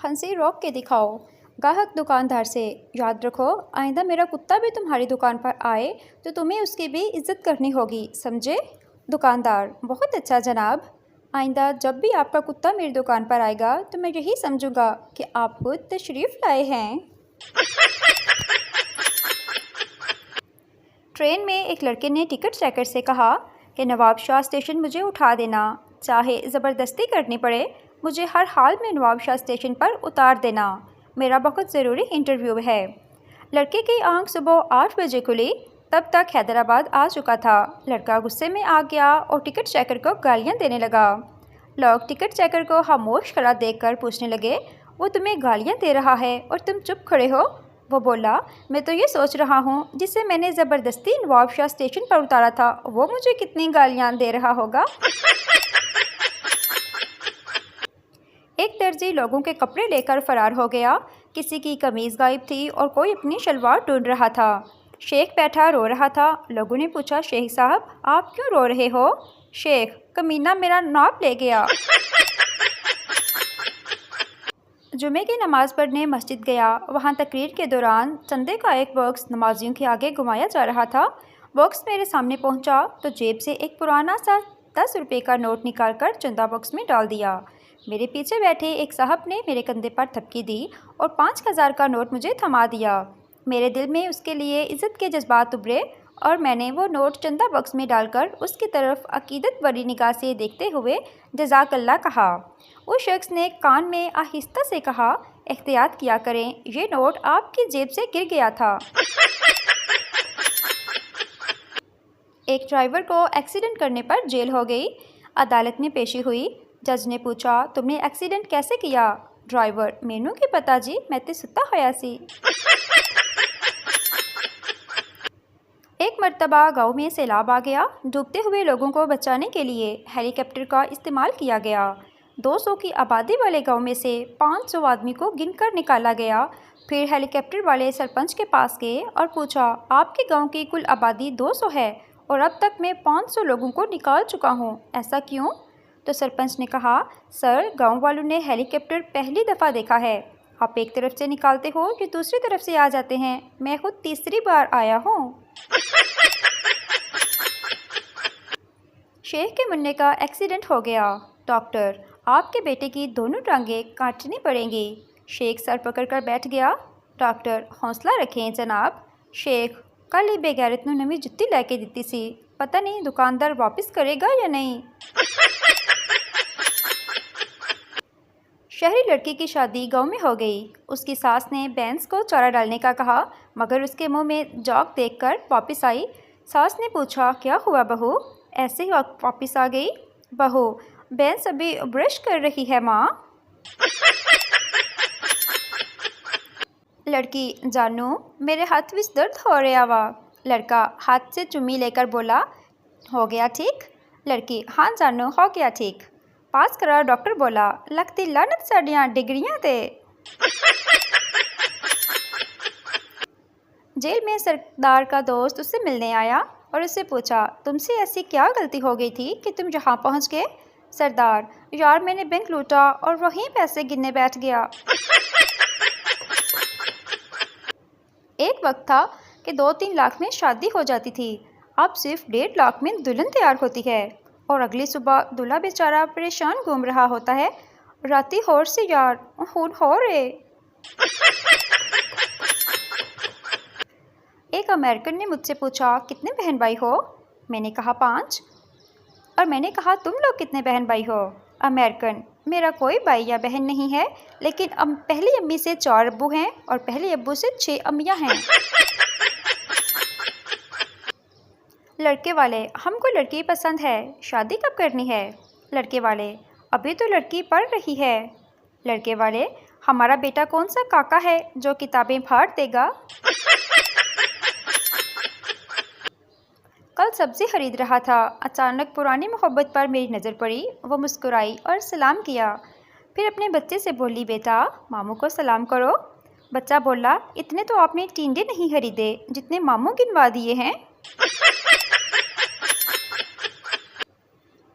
हंसी रोक के दिखाओ। ग्राहक दुकानदार से, याद रखो आइंदा मेरा कुत्ता भी तुम्हारी दुकान पर आए तो तुम्हें उसकी भी इज्जत करनी होगी, समझे? दुकानदार, बहुत अच्छा जनाब। आइंदा जब भी आपका कुत्ता मेरी दुकान पर आएगा तो मैं यही समझूंगा कि आप खुद तशरीफ़ लाए हैं। ट्रेन में एक लड़के ने टिकट चेकर से कहा कि नवाब शाह स्टेशन मुझे उठा देना, चाहे ज़बरदस्ती करनी पड़े, मुझे हर हाल में नवाब शाह स्टेशन पर उतार देना, मेरा बहुत ज़रूरी इंटरव्यू है। लड़के की आंख सुबह 8 बजे खुली, तब तक हैदराबाद आ चुका था। लड़का गुस्से में आ गया और टिकट चेकर को गालियाँ देने लगा। लोग टिकट चेकर को खामोश खड़ा देखकर पूछने लगे, वो तुम्हें गालियाँ दे रहा है और तुम चुप खड़े हो? वो बोला, मैं तो ये सोच रहा हूँ जिसे मैंने ज़बरदस्ती नवाब शाह स्टेशन पर उतारा था वो मुझे कितनी गालियाँ दे रहा होगा। एक दर्जी लोगों के कपड़े लेकर फरार हो गया। किसी की कमीज़ गायब थी और कोई अपनी शलवार ढूंढ रहा था। शेख बैठा रो रहा था। लोगों ने पूछा, शेख साहब आप क्यों रो रहे हो? शेख, कमीना मेरा नाप ले गया। जुमे की नमाज़ पढ़ने मस्जिद गया। वहाँ तकरीर के दौरान चंदे का एक बॉक्स नमाजियों के आगे घुमाया जा रहा था। बॉक्स मेरे सामने पहुँचा तो जेब से एक पुराना सा 10 रुपये का नोट निकालकर चंदा बॉक्स में डाल दिया। मेरे पीछे बैठे एक साहब ने मेरे कंधे पर थपकी दी और 5,000 का नोट मुझे थमा दिया। मेरे दिल में उसके लिए इज़्ज़त के जज्बात उभरे और मैंने वो नोट चंदा बॉक्स में डालकर उसकी तरफ अकीदत भरी निगाह से देखते हुए जज़ाकल्लाह कहा। उस शख्स ने कान में आहिस्ता से कहा, एहतियात किया करें, ये नोट आपकी जेब से गिर गया था। एक ड्राइवर को एक्सीडेंट करने पर जेल हो गई। अदालत में पेशी हुई। जज ने पूछा, तुमने एक्सीडेंट कैसे किया? ड्राइवर, मैनू की पता जी, मैं तो सुता होया सी। एक मर्तबा गांव में सैलाब आ गया। डूबते हुए लोगों को बचाने के लिए हेलीकॉप्टर का इस्तेमाल किया गया। 200 की आबादी वाले गांव में से 500 आदमी को गिनकर निकाला गया। फिर हेलीकॉप्टर वाले सरपंच के पास गए और पूछा, आपके गांव की कुल आबादी 200 है और अब तक मैं 500 लोगों को निकाल चुका हूं, ऐसा क्यों? तो सरपंच ने कहा, सर गांव वालों ने हेलीकॉप्टर पहली दफ़ा देखा है। आप एक तरफ से निकालते हो कि दूसरी तरफ से आ जाते हैं, मैं खुद तीसरी बार आया हूँ। शेख के मुन्ने का एक्सीडेंट हो गया। डॉक्टर, आपके बेटे की दोनों टांगें काटनी पड़ेंगी। शेख सर पकड़कर बैठ गया। डॉक्टर, हौसला रखें जनाब। शेख, कल ही बेगैरत नू नवी जुत्ती लैके दिती सी, पता नहीं दुकानदार वापस करेगा या नहीं। शहरी लड़की की शादी गांव में हो गई। उसकी सास ने बैंस को चारा डालने का कहा, मगर उसके मुंह में जौक देखकर वापस आई। सास ने पूछा, क्या हुआ बहू, ऐसे ही वापस आ गई? बहू, बैंस अभी ब्रश कर रही है माँ। लड़की, जानू मेरे हाथ में दर्द हो रहा वा। लड़का हाथ से चुम्मी लेकर बोला, हो गया ठीक? लड़की, हाँ जानू हो गया ठीक। पास करा। डॉक्टर बोला, लगती लानत साड़ियाँ डिग्रियाँ दे। जेल में सरदार का दोस्त उससे मिलने आया और उससे पूछा, तुमसे ऐसी क्या गलती हो गई थी कि तुम यहाँ पहुँच गए? सरदार, यार मैंने बैंक लूटा और वहीं पैसे गिनने बैठ गया। एक वक्त था कि 2-3 लाख में शादी हो जाती थी। अब सिर्फ 1.5 लाख में दुल्हन तैयार होती है और अगली सुबह दूल्हा बेचारा परेशान घूम रहा होता है, राती होर से यार खून हो रे। एक अमेरिकन ने मुझसे पूछा, कितने बहन भाई हो? मैंने कहा 5। और मैंने कहा, तुम लोग कितने बहन भाई हो? अमेरिकन, मेरा कोई भाई या बहन नहीं है, लेकिन पहली अम्मी से 4 अब्बू हैं और पहले अब्बू से 6 अम्मियाँ हैं। लड़के वाले, हमको लड़की पसंद है, शादी कब करनी है? लड़के वाले, अभी तो लड़की पढ़ रही है। लड़के वाले, हमारा बेटा कौन सा काका है जो किताबें फाड़ देगा? कल सब्ज़ी खरीद रहा था, अचानक पुरानी मोहब्बत पर मेरी नज़र पड़ी। वो मुस्कुराई और सलाम किया। फिर अपने बच्चे से बोली, बेटा मामू को सलाम करो। बच्चा बोला, इतने तो आपने टिंडे नहीं खरीदे जितने मामू गिनवा दिए हैं।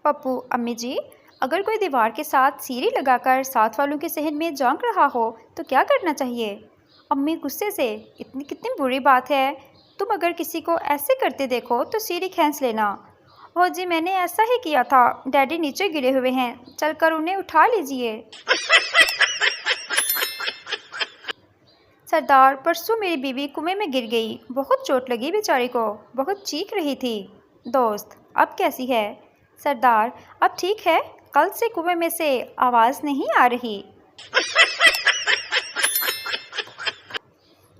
पप्पू, अम्मी जी अगर कोई दीवार के साथ सीढ़ी लगाकर साथ वालों के सहन में झांक रहा हो तो क्या करना चाहिए? अम्मी गुस्से से, इतनी कितनी बुरी बात है। तुम अगर किसी को ऐसे करते देखो तो सीढ़ी खींच लेना। ओ जी, मैंने ऐसा ही किया था। डैडी नीचे गिरे हुए हैं, चलकर उन्हें उठा लीजिए। सरदार, परसों मेरी बीवी कुएं में गिर गई, बहुत चोट लगी बेचारी को, बहुत चीख रही थी। दोस्त, अब कैसी है? सरदार, अब ठीक है, कल से कुएं में से आवाज़ नहीं आ रही।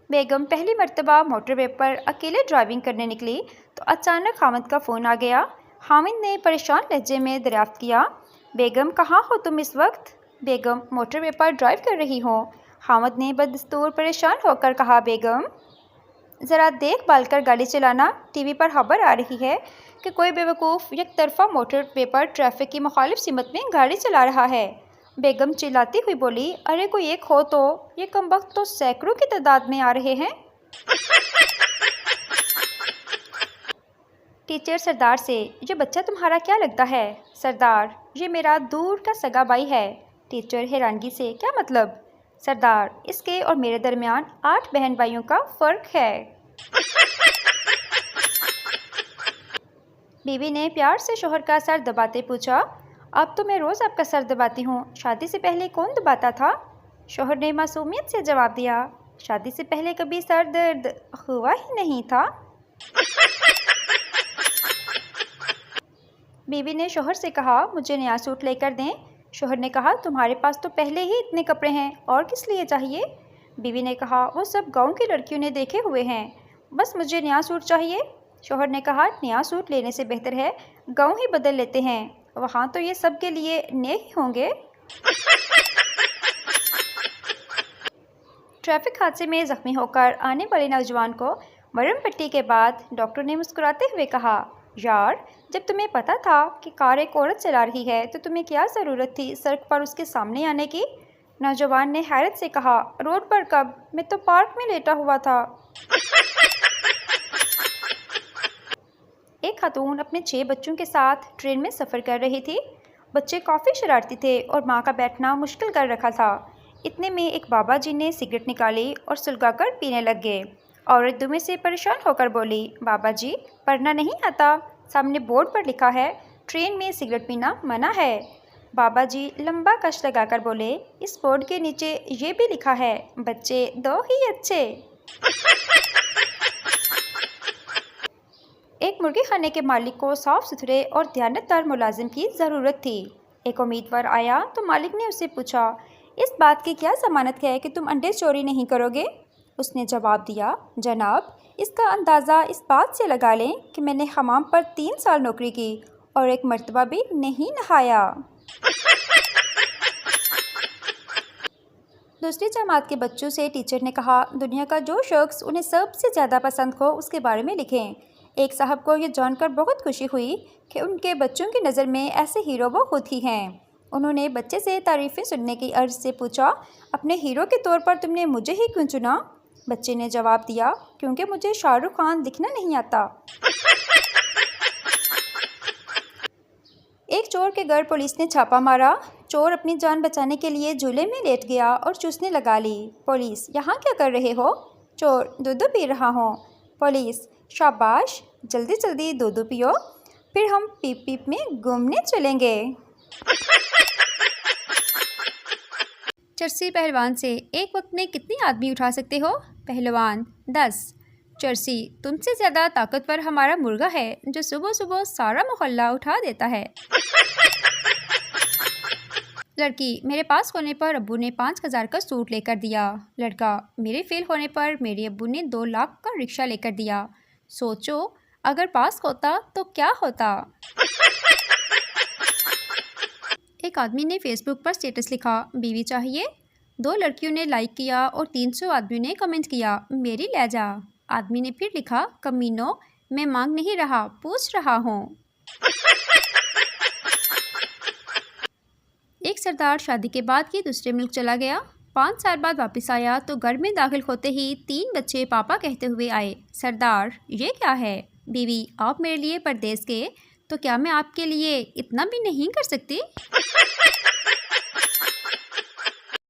बेगम पहली मर्तबा मोटरवे पर अकेले ड्राइविंग करने निकली तो अचानक हामिद का फ़ोन आ गया। हामिद ने परेशान लहजे में दरियाफ्त किया, बेगम कहाँ हो तुम इस वक्त? बेगम, मोटरवे पर ड्राइव कर रही हो। हामिद ने बदस्तूर परेशान होकर कहा, बेगम ज़रा देखभाल कर गाड़ी चलाना, टीवी पर खबर आ रही है कि कोई बेवकूफ़ एक तरफा मोटरवे पर ट्रैफिक की मुखालिफ सिमत में गाड़ी चला रहा है। बेगम चिल्लाती हुई बोली, अरे कोई एक हो तो, ये कमबख्त तो सैकड़ों की तादाद में आ रहे हैं। टीचर सरदार से, ये बच्चा तुम्हारा क्या लगता है? सरदार, ये मेरा दूर का सगा भाई है। टीचर हैरानगी से, क्या मतलब? सरदार, इसके और मेरे दरमियान 8 बहन भाइयों का फ़र्क है। बीवी ने प्यार से शोहर का सर दबाते पूछा, अब तो मैं रोज़ आपका सर दबाती हूँ, शादी से पहले कौन दबाता था? शोहर ने मासूमियत से जवाब दिया, शादी से पहले कभी सर दर्द हुआ ही नहीं था। बीवी ने शोहर से कहा, मुझे नया सूट लेकर दें। शोहर ने कहा, तुम्हारे पास तो पहले ही इतने कपड़े हैं, और किस लिए चाहिए? बीवी ने कहा, वो सब गांव की लड़कियों ने देखे हुए हैं, बस मुझे नया सूट चाहिए। शोहर ने कहा, नया सूट लेने से बेहतर है गांव ही बदल लेते हैं, वहाँ तो ये सब के लिए नए ही होंगे। ट्रैफिक हादसे में जख्मी होकर आने वाले नौजवान को मरहम पट्टी के बाद डॉक्टर ने मुस्कुराते हुए कहा, यार, जब तुम्हें पता था कि कार एक औरत चला रही है तो तुम्हें क्या ज़रूरत थी सड़क पर उसके सामने आने की? नौजवान ने हैरत से कहा, रोड पर कब, मैं तो पार्क में लेटा हुआ था। एक खातून अपने 6 बच्चों के साथ ट्रेन में सफ़र कर रही थी। बच्चे काफ़ी शरारती थे और माँ का बैठना मुश्किल कर रखा था। इतने में एक बाबा जी ने सिगरेट निकाली और सुलगाकर पीने लग गए। औरत दुमे से परेशान होकर बोली, बाबा जी, पढ़ना नहीं आता? सामने बोर्ड पर लिखा है ट्रेन में सिगरेट पीना मना है। बाबा जी लंबा कश लगाकर बोले, इस बोर्ड के नीचे ये भी लिखा है, बच्चे दो ही अच्छे। एक मुर्गी खाने के मालिक को साफ सुथरे और दयानतदार मुलाजिम की ज़रूरत थी। एक उम्मीदवार आया तो मालिक ने उससे पूछा, इस बात की क्या ज़मानत है कि तुम अंडे चोरी नहीं करोगे? उसने जवाब दिया, जनाब, इसका अंदाज़ा इस बात से लगा लें कि मैंने हमाम पर 3 साल नौकरी की और एक मर्तबा भी नहीं नहाया। दूसरी जमात के बच्चों से टीचर ने कहा, दुनिया का जो शख्स उन्हें सबसे ज़्यादा पसंद हो उसके बारे में लिखें। एक साहब को ये जानकर बहुत खुशी हुई कि उनके बच्चों की नज़र में ऐसे हीरो वो खुद ही हैं। उन्होंने बच्चे से तारीफ़ें सुनने की अर्ज़ से पूछा, अपने हीरो के तौर पर तुमने मुझे ही क्यों चुना? बच्चे ने जवाब दिया, क्योंकि मुझे शाहरुख खान दिखना नहीं आता। एक चोर के घर पुलिस ने छापा मारा। चोर अपनी जान बचाने के लिए झूले में लेट गया और चूसने लगा ली। पुलिस, यहाँ क्या कर रहे हो? चोर, दूध पी रहा हूँ। पुलिस, शाबाश, जल्दी जल्दी दूध पियो, फिर हम पीप पीप में घूमने चलेंगे। चरसी पहलवान से, एक वक्त में कितने आदमी उठा सकते हो? पहलवान, 10। चरसी, तुमसे ज़्यादा ताकतवर हमारा मुर्गा है जो सुबह सुबह सारा मोहल्ला उठा देता है। लड़की, मेरे पास होने पर अब्बू ने 5,000 का सूट लेकर दिया। लड़का, मेरे फेल होने पर मेरे अब्बू ने 2 लाख का रिक्शा लेकर दिया। सोचो, अगर पास होता तो क्या होता। एक आदमी ने फेसबुक पर स्टेटस लिखा, बीवी चाहिए? 2 लड़कियों ने लाइक किया और 300 आदमियों ने कमेंट किया, मेरी ले जा। आदमी ने फिर लिखा, कमीनो, मैं मांग नहीं रहा, पूछ रहा हूँ। एक सरदार शादी के बाद ही दूसरे मुल्क चला गया। 5 साल बाद वापस आया तो घर में दाखिल होते ही 3 बच्चे पापा कहते हुए आए। सरदार, ये क्या है? बीवी, आप मेरे लिए परदेस के तो क्या मैं आपके लिए इतना भी नहीं कर सकती?